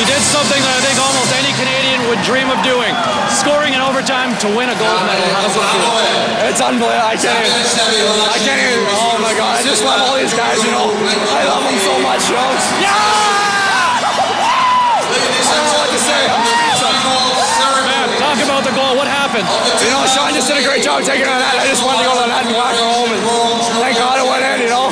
did something that I think almost any Canadian would dream of doing. Scoring in overtime to win a gold medal. How does it feel? It's unbelievable. I can't even, oh my God. I just love all these guys, you know. I love them so much, you know. Yeah! I don't know what to say. Man, talk about the goal. What happened? You know, Sean just did a great job taking on that. I just wanted to go to the net and whack her home, and thank God it went in, you know.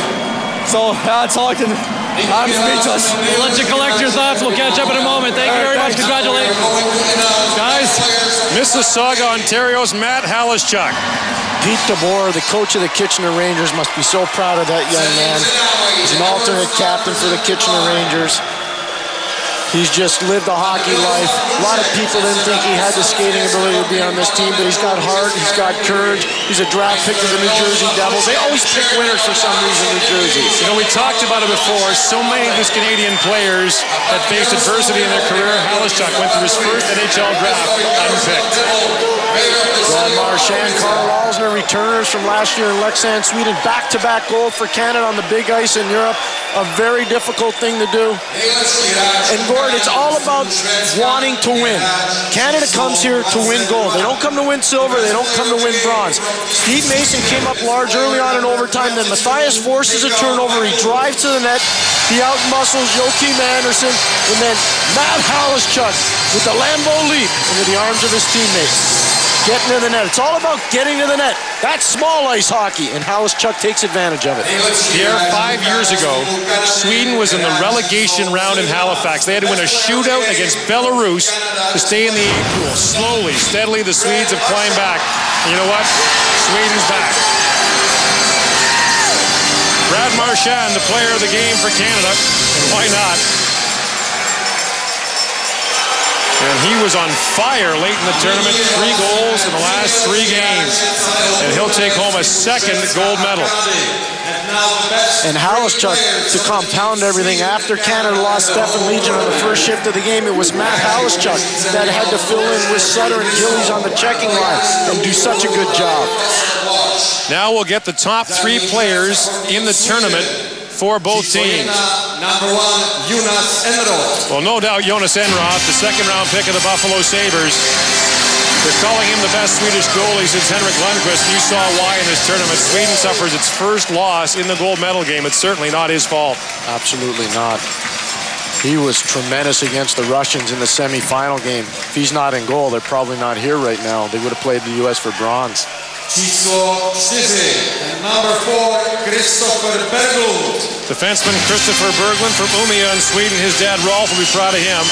So that's all I can. I'm speechless. We'll let you collect your thoughts. We'll catch up in a moment. Thank you very much. Congratulations. Guys. Mississauga, Ontario's Matt Halischuk. Pete DeBoer, the coach of the Kitchener Rangers, must be so proud of that young man. He's an alternate captain for the Kitchener Rangers. He's just lived a hockey life. A lot of people didn't think he had the skating ability to be on this team, but he's got heart, he's got courage. He's a draft pick of the New Jersey Devils. They always pick winners for some reason, New Jersey. You know, we talked about it before. So many of these Canadian players that faced adversity in their career. Halischuk went through his first NHL draft unpicked. Marchand, Carl Alsner, returners from last year in Leksand, Sweden. Back-to-back gold for Canada on the big ice in Europe. A very difficult thing to do. And Gord, it's all about wanting to win. Canada comes here to win gold. They don't come to win silver. They don't come to win bronze. Steve Mason came up large early on in overtime. Then Matthias forces a turnover. He drives to the net. He out-muscles Joakim Anderson. And then Matt Halischuk with the Lambeau leap into the arms of his teammates. Getting to the net. It's all about getting to the net. That's small ice hockey, and Halischuk takes advantage of it. Pierre, 5 years ago, Sweden was in the relegation round in Halifax. They had to win a shootout against Belarus to stay in the A pool. Slowly, steadily, the Swedes have climbed back. And you know what? Sweden's back. Brad Marchand, the player of the game for Canada, and why not? And he was on fire late in the tournament. 3 goals in the last 3 games. And he'll take home a second gold medal. And Halischuk, to compound everything, after Canada lost Stefan Legion on the first shift of the game, it was Matt Halischuk that had to fill in with Sutter and Gillies on the checking line and do such a good job. Now we'll get the top 3 players in the tournament for both teams. Number 1, Jonas Enroth. Well, no doubt Jonas Enroth, the second-round pick of the Buffalo Sabres. They're calling him the best Swedish goalie since Henrik Lundqvist. You saw why in this tournament. Sweden suffers its first loss in the gold medal game. It's certainly not his fault. Absolutely not. He was tremendous against the Russians in the semifinal game. If he's not in goal, they're probably not here right now. They would have played the U.S. for bronze. Číslo 4, and number 4, Christopher Berglund. Defenseman Christopher Berglund from Umeå in Sweden. His dad, Rolf, will be proud of him.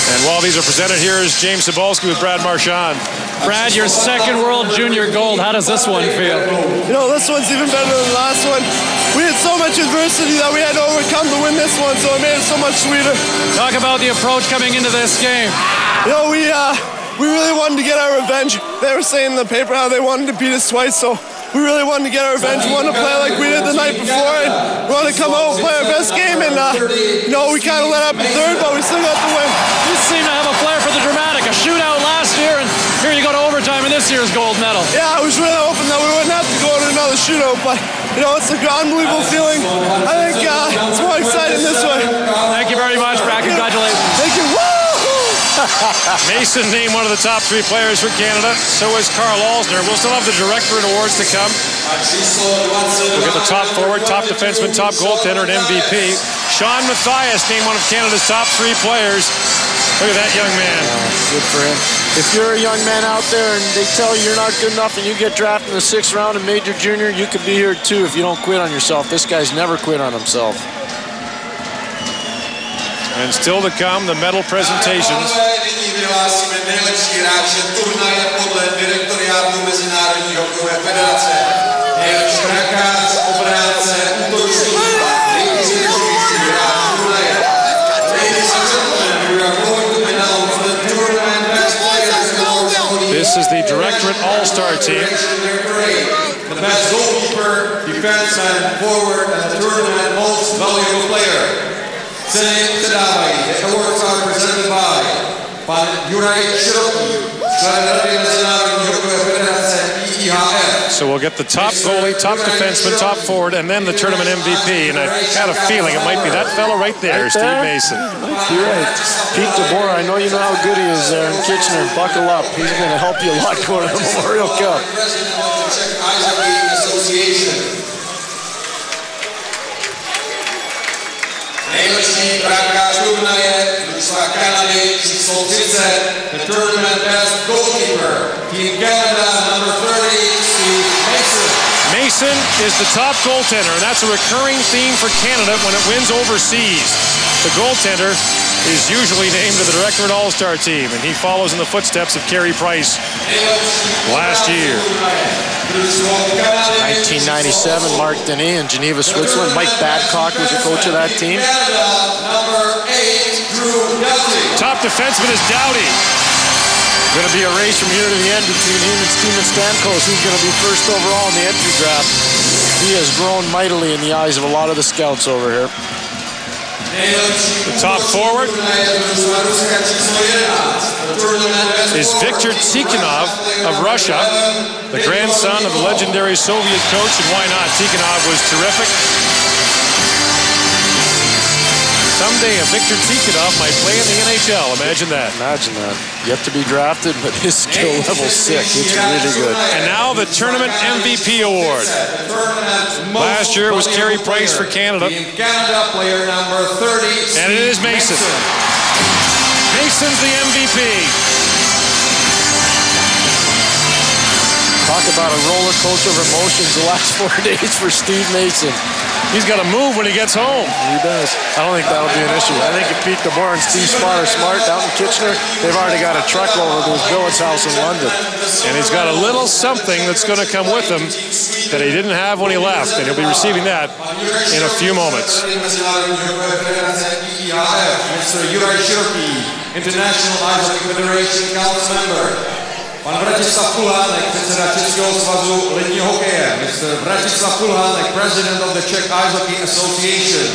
And while these are presented, here is James Cybulski with Brad Marchand. Brad, your second World Junior gold. How does this one feel? You know, this one's even better than the last one. We had so much adversity that we had to overcome to win this one, so it made it so much sweeter. Talk about the approach coming into this game. You know, we really wanted to get our revenge. They were saying in the paper how they wanted to beat us twice, so we really wanted to get our revenge. We wanted to play like we did the night before, and we wanted to come out and play our best game, and you know, we kind of let up in third, but we still got the win. You seem to have a flair for the dramatic. A shootout last year, and here you go to overtime in this year's gold medal. Yeah, I was really hoping that we wouldn't have to go to another shootout, but you know, it's an unbelievable feeling. I think it's more exciting this way. Thank you very much, Brad. Congratulations. Thank you. Mason named one of the top 3 players for Canada. So is Carl Alsner. We'll still have the Directorate Awards to come. We'll get the top forward, top defenseman, top goaltender, and MVP. Sean Matthias named one of Canada's top 3 players. Look at that young man. Good for him. If you're a young man out there and they tell you you're not good enough and you get drafted in the 6th round in Major Junior, you could be here too if you don't quit on yourself. This guy's never quit on himself. And still to come, the medal presentations. This is the Directorate All-Star team. The best goalkeeper, defenseman, forward, and the tournament most valuable player. The awards are presented by Pan Juraj Široký, člen Rady Mezinárodní hokejové federace IIHF. So we'll get the top goalie, top defenseman, top forward, and then the tournament MVP. And I got a feeling it might be that fella right there, Steve Mason. You're right. Pete DeBoer, I know you know how good he is there in Kitchener. Buckle up. He's going to help you a lot going to the Memorial Cup. Nejlepší brankář turnaje čísla Kanady číslo 30, the tournament best goalkeeper, Team Canada, number 30, Steve Mason. Mason is the top goaltender, and that's a recurring theme for Canada when it wins overseas. The goaltender is usually named to the Director and All-Star team, and he follows in the footsteps of Carey Price last year. 1997, Mark Denis in Geneva, Switzerland. Mike Babcock was the coach of that team. Top defenseman is Doughty. Going to be a race from here to the end between him and Steven Stamkos, who's going to be first overall in the entry draft. He has grown mightily in the eyes of a lot of the scouts over here. The top forward is Viktor Tikhonov of Russia, the grandson of the legendary Soviet coach, and why not? Tikhonov was terrific. Someday a Viktor Tikhonov might play in the NHL. Imagine that. Imagine that. Yet to be drafted, but his skill level's sick. It's really good. And now the tournament MVP award. Last year it was Carey Price for Canada. Canada player number 30. And it is Mason. Mason's the MVP. Talk about a roller coaster of emotions the last 4 days for Steve Mason. He's got to move when he gets home. He does. I don't think that'll be an issue. I think if Pete DeBoer and Steve Spott are smart out in Kitchener, they've already got a truck over to his billet's house in London. And he's got a little something that's going to come with him that he didn't have when he left, and he'll be receiving that in a few moments. Mr. Juraj Široký, International Ice Hockey Federation Council member. Pan Vratislav Kulhánek, předseda Českého svazu ledního hokeje. Mr. Vratislav Kulhánek, President of the Czech Ice Hockey Association.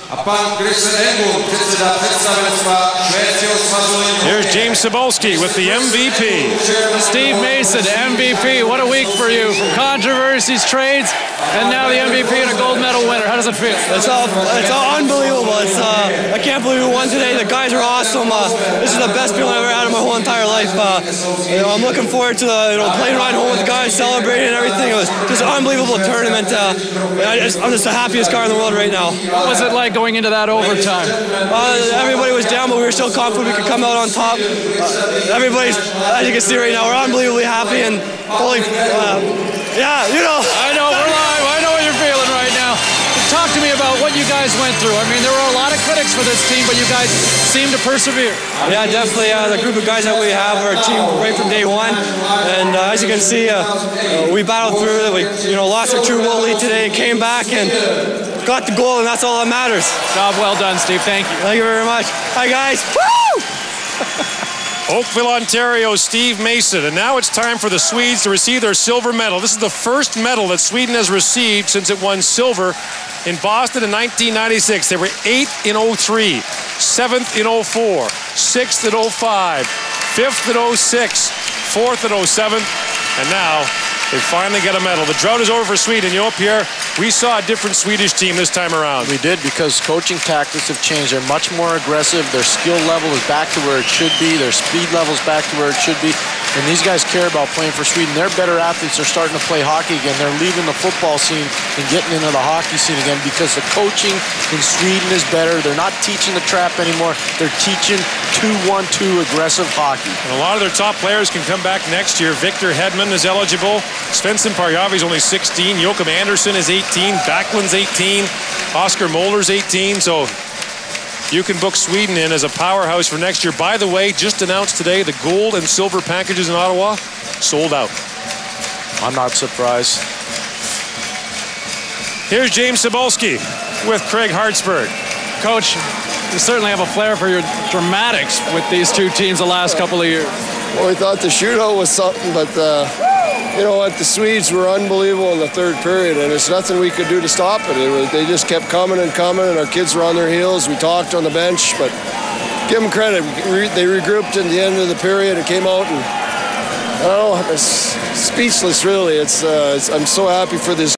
A pan Christian Engel, předseda představenstva Švédského svazu ledního hokeje. Here's James Cebulski with the MVP. Steve Mason, MVP. What a week for you. From controversies, trades, and now the MVP and a gold medal winner. How does it feel? It's all unbelievable. I can't believe we won today. The guys are awesome. This is the best feeling I've ever had in my whole entire life. I'm looking forward to playing right home with the guys, celebrating and everything. It was just an unbelievable tournament. I'm just the happiest guy in the world right now. What was it like going into that overtime? Everybody was down, but we were still confident we could come out on top. Everybody's, as you can see right now, we're unbelievably happy and holy, yeah, you know. I know, we're live. I know what you're feeling right now. Talk to me about what you guys went through. I mean, there were a lot of critics for this team, but you guys seem to persevere. Yeah, definitely. The group of guys that we have are a team right from day one. And as you can see, we battled through it. We lost our 2-goal lead today, came back and got the goal, and that's all that matters. Job well done, Steve. Thank you. Thank you very much. Hi, guys. Woo! Oakville, Ontario, Steve Mason. And now it's time for the Swedes to receive their silver medal. This is the first medal that Sweden has received since it won silver in Boston in 1996. They were 8th in 03, 7th in 04, 6th in 05, 5th in 06, 4th in 07, and now they finally get a medal. The drought is over for Sweden. You know, Pierre, we saw a different Swedish team this time around. We did, because coaching tactics have changed. They're much more aggressive. Their skill level is back to where it should be. Their speed level is back to where it should be. And these guys care about playing for Sweden. They're better athletes. They're starting to play hockey again. They're leaving the football scene and getting into the hockey scene again because the coaching in Sweden is better. They're not teaching the trap anymore. They're teaching 2-1-2 aggressive hockey. And a lot of their top players can come back next year. Victor Hedman is eligible. Svensson Parjavi is only 16. Joachim Andersson is 18. Backlund's 18. Oscar Molder's 18. So you can book Sweden in as a powerhouse for next year. By the way, just announced today, the gold and silver packages in Ottawa sold out. I'm not surprised. Here's James Cebulski with Craig Hartsburg. Coach, you certainly have a flair for your dramatics with these two teams the last couple of years. Well, we thought the shootout was something, but you know what, the Swedes were unbelievable in the third period, and there's nothing we could do to stop it. They just kept coming and coming, and our kids were on their heels. We talked on the bench, but give them credit. They regrouped at the end of the period and came out and Oh, it's speechless, really. I'm so happy for this